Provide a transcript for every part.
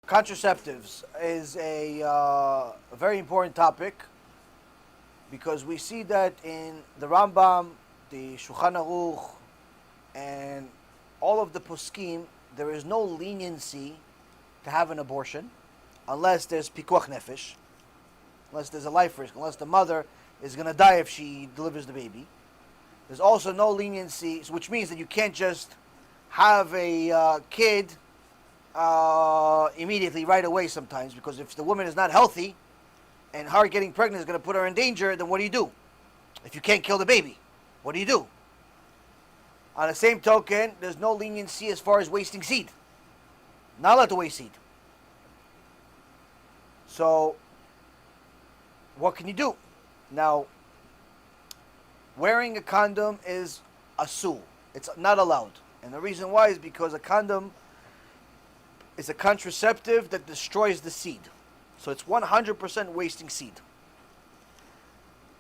Contraceptives is a very important topic because we see that in the Rambam, the Shulchan Aruch, and all of the poskim, there is no leniency to have an abortion unless there's pikuach nefesh, unless there's a life risk, unless the mother is going to die if she delivers the baby. There's also no leniency, which means that you can't just have a kid immediately, right away sometimes, because if the woman is not healthy and her getting pregnant is going to put her in danger, then what do you do? If you can't kill the baby, what do you do? On the same token, there's no leniency as far as wasting seed. Not allowed to waste seed. So, what can you do? Now, wearing a condom is asur. It's not allowed. And the reason why is because a condom is a contraceptive that destroys the seed. So it's 100% wasting seed.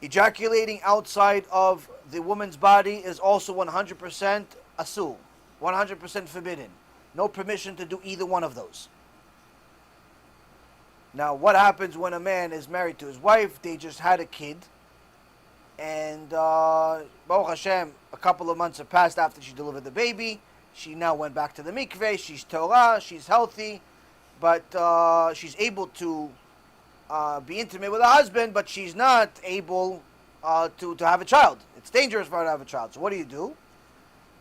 Ejaculating outside of the woman's body is also 100% asur, 100% forbidden. No permission to do either one of those. Now, what happens when a man is married to his wife? They just had a kid, and Baruch Hashem, a couple of months have passed after she delivered the baby. She now went back to the mikveh. She's Torah. She's healthy, but she's able to be intimate with her husband, but she's not able to have a child. It's dangerous for her to have a child. So what do?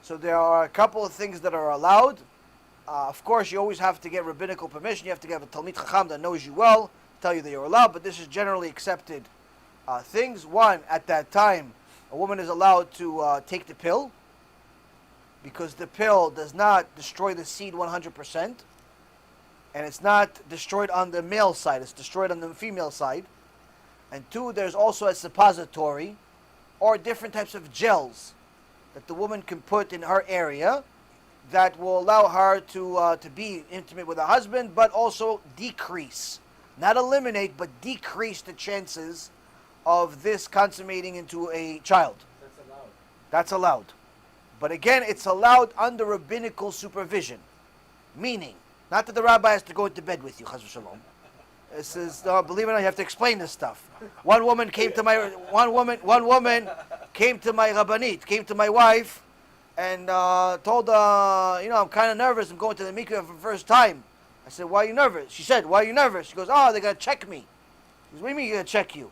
So there are a couple of things that are allowed. Of course, you always have to get rabbinical permission. You have to get a Talmid Chacham that knows you well, tell you that you're allowed, but this is generally accepted things. One, at that time, a woman is allowed to take the pill, because the pill does not destroy the seed 100%, and it's not destroyed on the male side, it's destroyed on the female side. And two, there's also a suppository, or different types of gels that the woman can put in her area that will allow her to be intimate with her husband, but also decrease, not eliminate, but decrease the chances of this consummating into a child. That's allowed. That's allowed. But again, it's allowed under rabbinical supervision. Meaning, not that the rabbi has to go into bed with you, chas v'shalom. This is, believe it or not, you have to explain this stuff. One woman came to my rabbanit, came to my wife, and told her, I'm kind of nervous. I'm going to the mikveh for the first time. I said, why are you nervous? She said, why are you nervous? She goes, they're going to check me. He goes, what do you mean you're going to check you?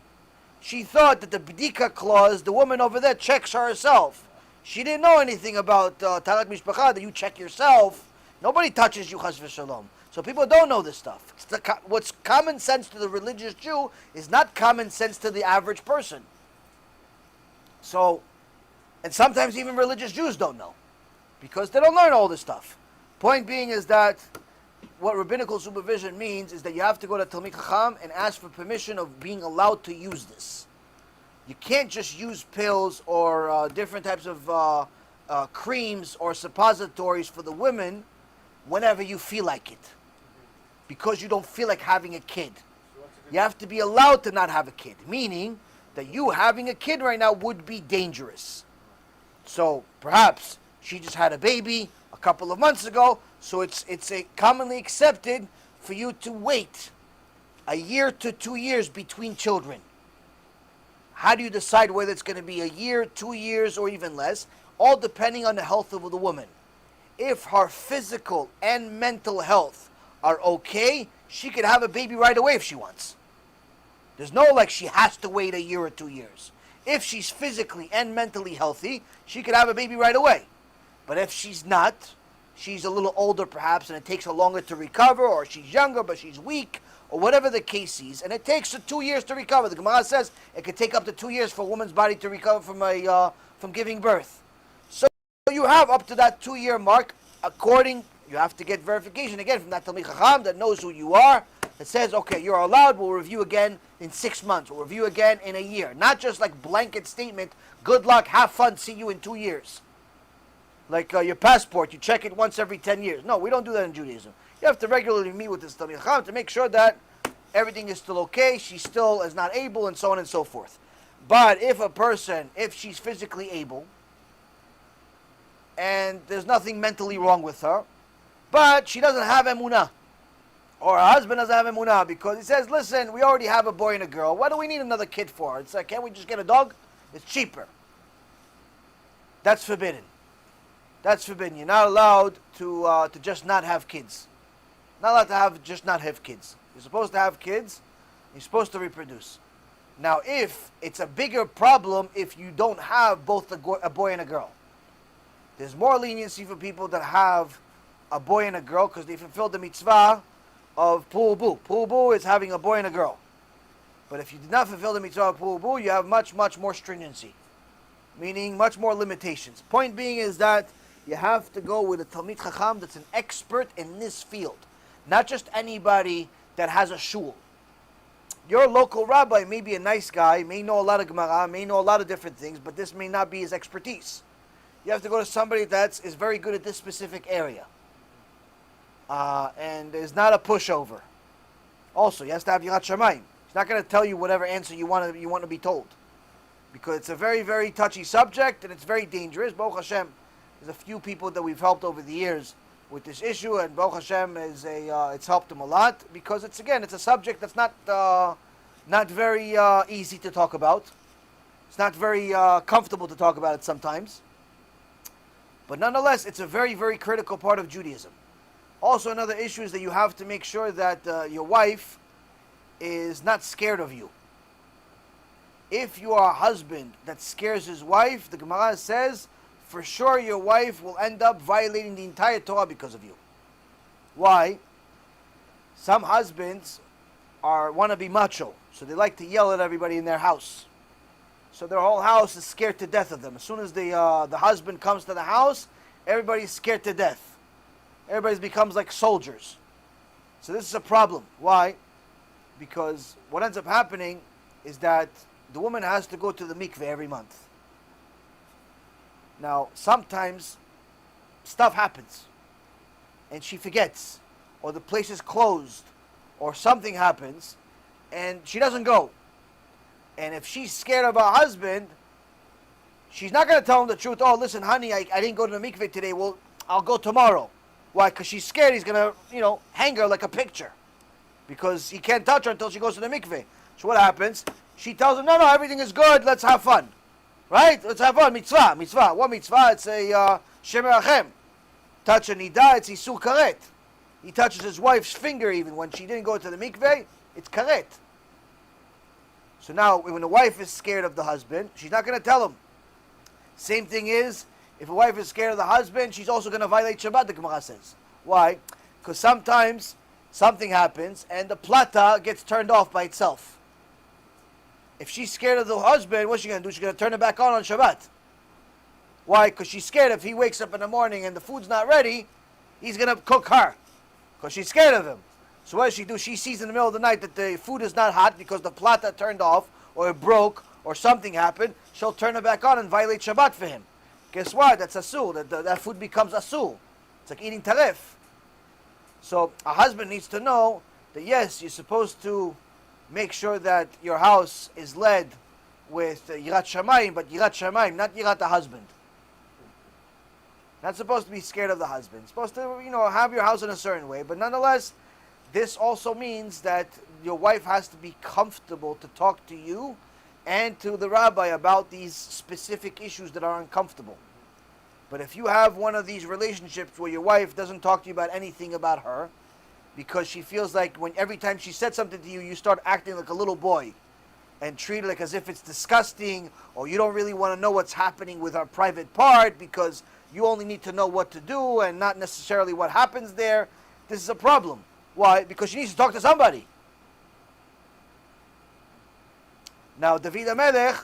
She thought that the b'dika clause, the woman over there checks her herself. She didn't know anything about talat mishpacha, that you check yourself. Nobody touches you, chas v'shalom. So people don't know this stuff. What's common sense to the religious Jew is not common sense to the average person. So, and sometimes even religious Jews don't know, because they don't learn all this stuff. Point being is that what rabbinical supervision means is that you have to go to Talmid Chacham and ask for permission of being allowed to use this. You can't just use pills or different types of creams or suppositories for the women whenever you feel like it, because you don't feel like having a kid. You have to be allowed to not have a kid, meaning that you having a kid right now would be dangerous. So perhaps she just had a baby a couple of months ago, so it's a commonly accepted for you to wait a year to 2 years between children. How do you decide whether it's going to be a year, 2 years, or even less? All depending on the health of the woman. If her physical and mental health are okay, she could have a baby right away if she wants. There's no she has to wait a year or 2 years. If she's physically and mentally healthy, she could have a baby right away. But if she's not, she's a little older perhaps, and it takes her longer to recover, or she's younger but she's weak, or whatever the case is, and it takes her 2 years to recover. The Gemara says it could take up to 2 years for a woman's body to recover from giving birth. So you have up to that 2 year mark. You have to get verification again from that Talmid Chacham that knows who you are. That says, okay, you're allowed. We'll review again in 6 months. We'll review again in a year. Not just like blanket statement. Good luck. Have fun. See you in 2 years. Like your passport, you check it once every 10 years. No, we don't do that in Judaism. You have to regularly meet with this Talmid Chacham to make sure that everything is still okay, she still is not able, and so on and so forth. But if she's physically able, and there's nothing mentally wrong with her, but she doesn't have emunah, Or a husband doesn't have emunah because he says, listen, we already have a boy and a girl. What do we need another kid for? It's like, can't we just get a dog? It's cheaper. That's forbidden. That's forbidden. You're not allowed to just not have kids. Not allowed to just not have kids. You're supposed to have kids. You're supposed to reproduce. Now, if it's a bigger problem if you don't have both a boy and a girl. There's more leniency for people that have a boy and a girl because they fulfill the mitzvah of pu'ubu. Pu'ubu is having a boy and a girl. But if you did not fulfill the mitzvah of pu'ubu, you have much, much more stringency. Meaning much more limitations. Point being is that you have to go with a Talmid Chacham that's an expert in this field. Not just anybody that has a shul. Your local rabbi may be a nice guy, may know a lot of Gemara, may know a lot of different things, but this may not be his expertise. You have to go to somebody that is very good at this specific area. And is not a pushover. Also, he has to have Yirat Shamayim. He's not going to tell you whatever answer you want to be told. Because it's a very, very touchy subject, and it's very dangerous. Baruch Hashem, there's a few people that we've helped over the years with this issue, and Baruch Hashem it's helped them a lot, because it's a subject that's not very easy to talk about. It's not very comfortable to talk about it sometimes. But nonetheless, it's a very, very critical part of Judaism. Also, another issue is that you have to make sure that your wife is not scared of you. If you are a husband that scares his wife, the Gemara says, for sure your wife will end up violating the entire Torah because of you. Why? Some husbands want to be macho, so they like to yell at everybody in their house. So their whole house is scared to death of them. As soon as the husband comes to the house, everybody's scared to death. Everybody becomes like soldiers. So this is a problem. Why? Because what ends up happening is that the woman has to go to the mikveh every month. Now, sometimes stuff happens and she forgets, or the place is closed, or something happens and she doesn't go. And if she's scared of her husband, she's not going to tell him the truth. Oh, listen, honey, I didn't go to the mikveh today. Well, I'll go tomorrow. Why? Because she's scared he's going to, hang her like a picture. Because he can't touch her until she goes to the mikveh. So what happens? She tells him, no, everything is good. Let's have fun. Right? Let's have fun. Mitzvah. What mitzvah? It's a Shem Erachem. Touch a nida, it's Isur Karet. He touches his wife's finger even when she didn't go to the mikveh. It's Karet. So now, when the wife is scared of the husband, she's not going to tell him. Same thing is, if a wife is scared of the husband, she's also going to violate Shabbat, the Gemara says. Why? Because sometimes something happens and the plata gets turned off by itself. If she's scared of the husband, what's she going to do? She's going to turn it back on Shabbat. Why? Because she's scared if he wakes up in the morning and the food's not ready, he's going to cook her. Because she's scared of him. So what does she do? She sees in the middle of the night that the food is not hot because the plata turned off, or it broke, or something happened. She'll turn it back on and violate Shabbat for him. Guess what? That's asur. That food becomes asur. It's like eating taref. So a husband needs to know that yes, you're supposed to make sure that your house is led with Yirat Shamayim, but Yirat Shamayim, not Yirat the husband. Not supposed to be scared of the husband. Supposed to, have your house in a certain way. But nonetheless, this also means that your wife has to be comfortable to talk to you and to the rabbi about these specific issues that are uncomfortable. But if you have one of these relationships where your wife doesn't talk to you about anything about her, because she feels like every time she said something to you, you start acting like a little boy and treat it like as if it's disgusting, or you don't really want to know what's happening with her private part because you only need to know what to do and not necessarily what happens there, this is a problem. Why? Because she needs to talk to somebody. Now, David HaMelech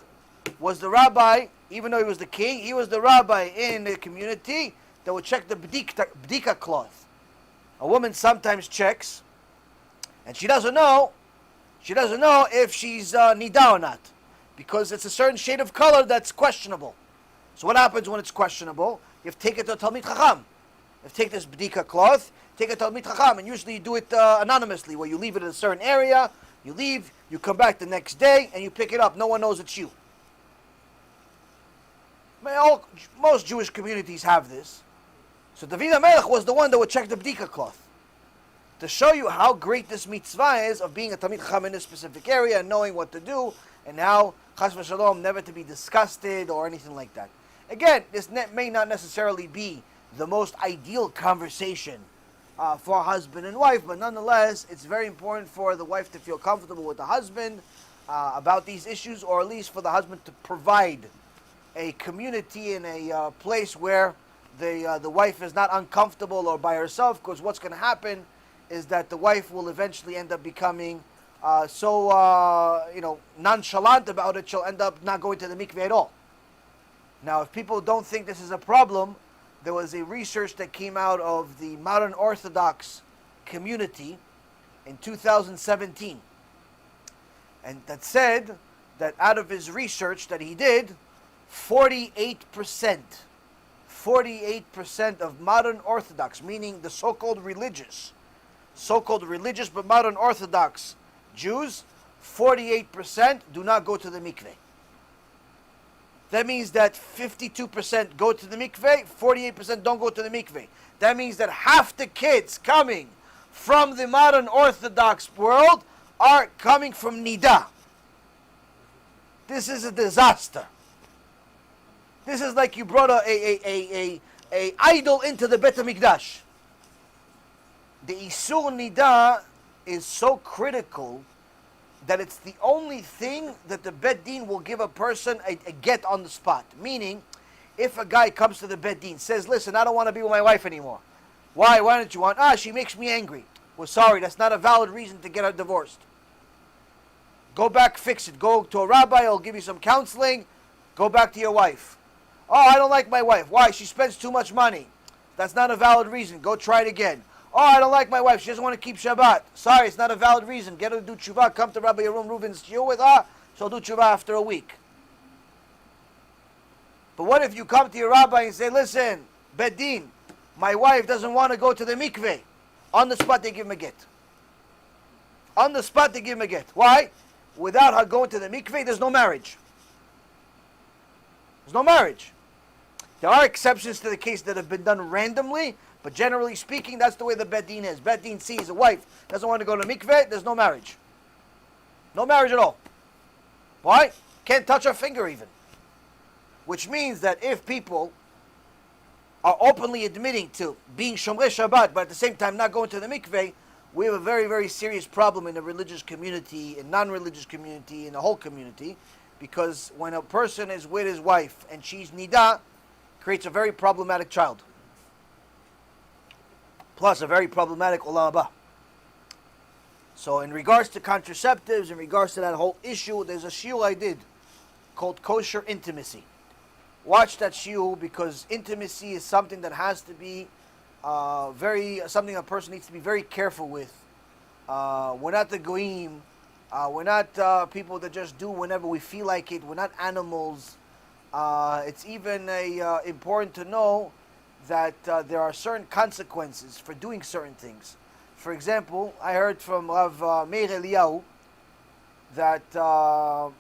was the rabbi, even though he was the king, he was the rabbi in the community that would check the bdika cloth. A woman sometimes checks, and she doesn't know if she's nida or not, because it's a certain shade of color that's questionable. So what happens when it's questionable? You have to take it to a Talmid Chacham. You have to take this bdika cloth, take it to a Talmid Chacham, and usually you do it anonymously, where you leave it in a certain area, you leave, you come back the next day, and you pick it up. No one knows it's you. Most Jewish communities have this. So David HaMelech was the one that would check the bdika cloth. to show you how great this mitzvah is of being a Talmid Chacham in this specific area and knowing what to do, and how, chas v'shalom, never to be disgusted or anything like that. Again, this may not necessarily be the most ideal conversation for husband and wife, but nonetheless, it's very important for the wife to feel comfortable with the husband about these issues, or at least for the husband to provide a community and a place where the wife is not uncomfortable or by herself, because what's going to happen is that the wife will eventually end up becoming so nonchalant about it, she'll end up not going to the mikveh at all. Now, if people don't think this is a problem, there was a research that came out of the modern Orthodox community in 2017, and that said that out of his research that he did, 48% of modern Orthodox, meaning the so-called religious but modern Orthodox Jews, 48% do not go to the mikveh. That means that 52% go to the mikveh, 48% don't go to the mikveh. That means that half the kids coming from the modern Orthodox world are coming from Nida. This is a disaster. This is like you brought a idol into the Bet HaMikdash. The Isur Nida is so critical that it's the only thing that the Bet Din will give a person a get on the spot. Meaning, if a guy comes to the Bet Din, says, listen, I don't want to be with my wife anymore. Why? Why don't you want? She makes me angry. Well, sorry, that's not a valid reason to get her divorced. Go back, fix it. Go to a rabbi, he'll give you some counseling. Go back to your wife. Oh, I don't like my wife. Why? She spends too much money. That's not a valid reason. Go try it again. Oh, I don't like my wife. She doesn't want to keep Shabbat. Sorry, it's not a valid reason. Get her to do Teshuva. Come to Rabbi Yaron Reuven's shiur with her. She'll do Teshuva after a week. But what if you come to your rabbi and say, listen, Bet Din, my wife doesn't want to go to the mikveh. On the spot, they give him a get. On the spot, they give him a get. Why? Without her going to the mikveh, there's no marriage. There's no marriage. There are exceptions to the case that have been done randomly, but generally speaking, that's the way the Bet Din is. Bet Din sees a wife doesn't want to go to mikveh, there's no marriage. No marriage at all. Why? Can't touch her finger even. Which means that if people are openly admitting to being Shomrei Shabbat, but at the same time not going to the mikveh, we have a very, very serious problem in the religious community, in non-religious community, in the whole community, because when a person is with his wife and she's nida, creates a very problematic child. Plus a very problematic olam haba. So in regards to contraceptives, in regards to that whole issue, there's a shiur I did called Kosher Intimacy. Watch that shiur, because intimacy is something that has to be something a person needs to be very careful with. We're not the goyim. We're not people that just do whenever we feel like it. We're not animals. It's even important to know that there are certain consequences for doing certain things. For example, I heard from Rav Meir Eliyahu that the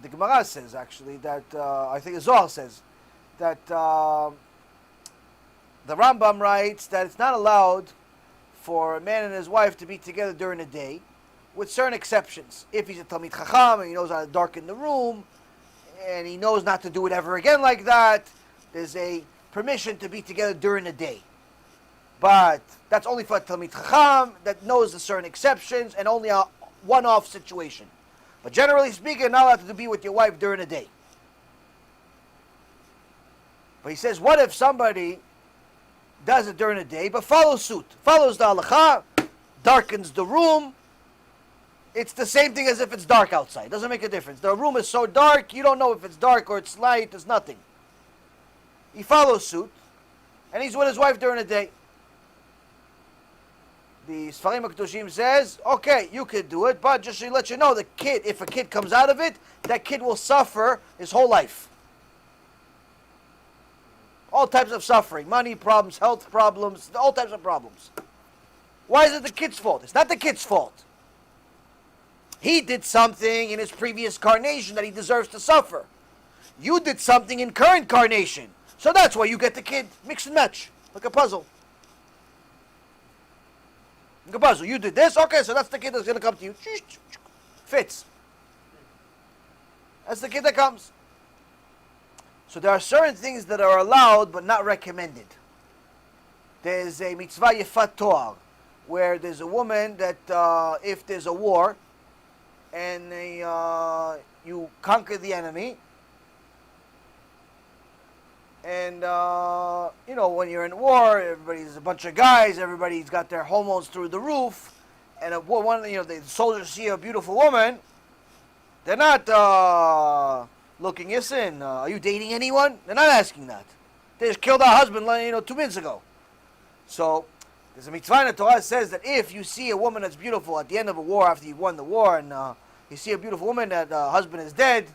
Gemara says, actually, that I think the Zohar says that the Rambam writes that it's not allowed for a man and his wife to be together during the day, with certain exceptions. If he's a Talmid Chacham and he knows how to darken the room, and he knows not to do it ever again like that, there's a permission to be together during the day. But that's only for a Talmid Chacham that knows the certain exceptions and only a one-off situation. But generally speaking, you're not allowed to be with your wife during the day. But he says, what if somebody does it during the day, but follows suit, follows the halakha, darkens the room? It's the same thing as if it's dark outside. It doesn't make a difference. The room is so dark, you don't know if it's dark or it's light. It's nothing. He follows suit, and he's with his wife during the day. The Sfarim HaKadoshim says, okay, you could do it, but just to let you know, the kid, if a kid comes out of it, that kid will suffer his whole life. All types of suffering, money problems, health problems, all types of problems. Why is it the kid's fault? It's not the kid's fault. He did something in his previous incarnation that he deserves to suffer. You did something in current incarnation, so that's why you get the kid. Mix and match, like a puzzle. Like a puzzle. You did this, okay, so that's the kid that's going to come to you. Fits. That's the kid that comes. So there are certain things that are allowed but not recommended. There's a mitzvah yefat toar, where there's a woman that if there's a war and you conquer the enemy, and when you're in war, everybody's a bunch of guys, everybody's got their hormones through the roof, and the soldiers see a beautiful woman, they're not looking, listen, are you dating anyone? They're not asking that. They just killed our husband 2 minutes ago. So there's a mitzvah in the Torah that says that if you see a woman that's beautiful at the end of a war, after you've won the war, and you see a beautiful woman that husband is dead,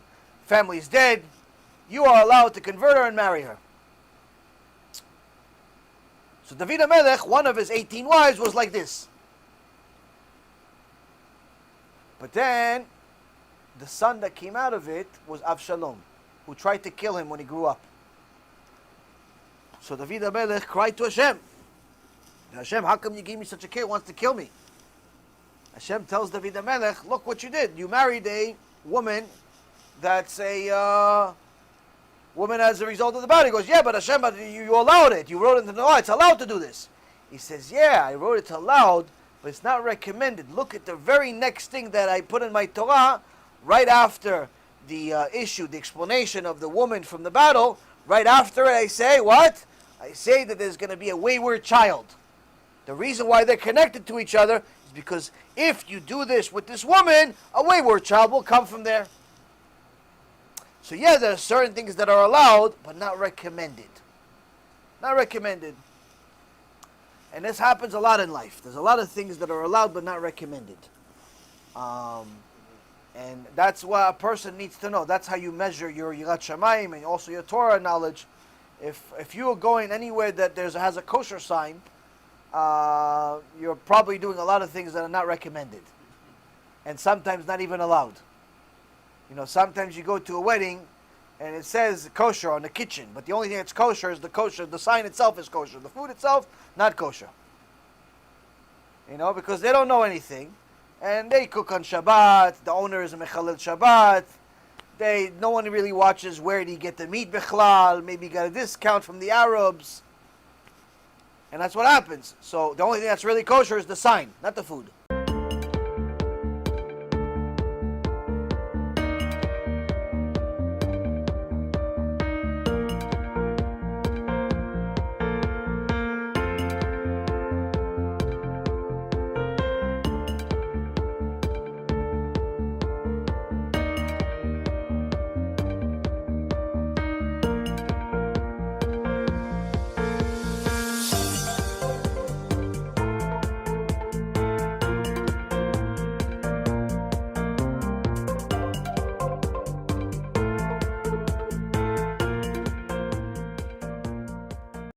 family is dead, you are allowed to convert her and marry her. So David HaMelech, one of his 18 wives, was like this. But then, the son that came out of it was Avshalom, who tried to kill him when he grew up. So David HaMelech cried to Hashem, Hashem, how come you gave me such a kid who wants to kill me? Hashem tells David HaMelech, look what you did. You married a woman that's a woman as a result of the battle. He goes, yeah, but Hashem, you allowed it. You wrote it in the Torah. It's allowed to do this. He says, yeah, I wrote it allowed, but it's not recommended. Look at the very next thing that I put in my Torah, right after the issue, the explanation of the woman from the battle. Right after it, I say, what? I say that there's going to be a wayward child. The reason why they're connected to each other is because if you do this with this woman, a wayward child will come from there. So yeah, there are certain things that are allowed, but not recommended. Not recommended. And this happens a lot in life. There's a lot of things that are allowed, but not recommended. And that's what a person needs to know. That's how you measure your Yirat Shamayim and also your Torah knowledge. If you are going anywhere that has a kosher sign, you're probably doing a lot of things that are not recommended. And sometimes not even allowed. Sometimes you go to a wedding and it says kosher on the kitchen, but the only thing that's kosher is the kosher. The sign itself is kosher. The food itself, not kosher. Because they don't know anything. And they cook on Shabbat. The owner is a mechalel Shabbat. No one really watches where did he get the meat bichlal. Maybe he got a discount from the Arabs. And that's what happens. So the only thing that's really kosher is the sign, not the food.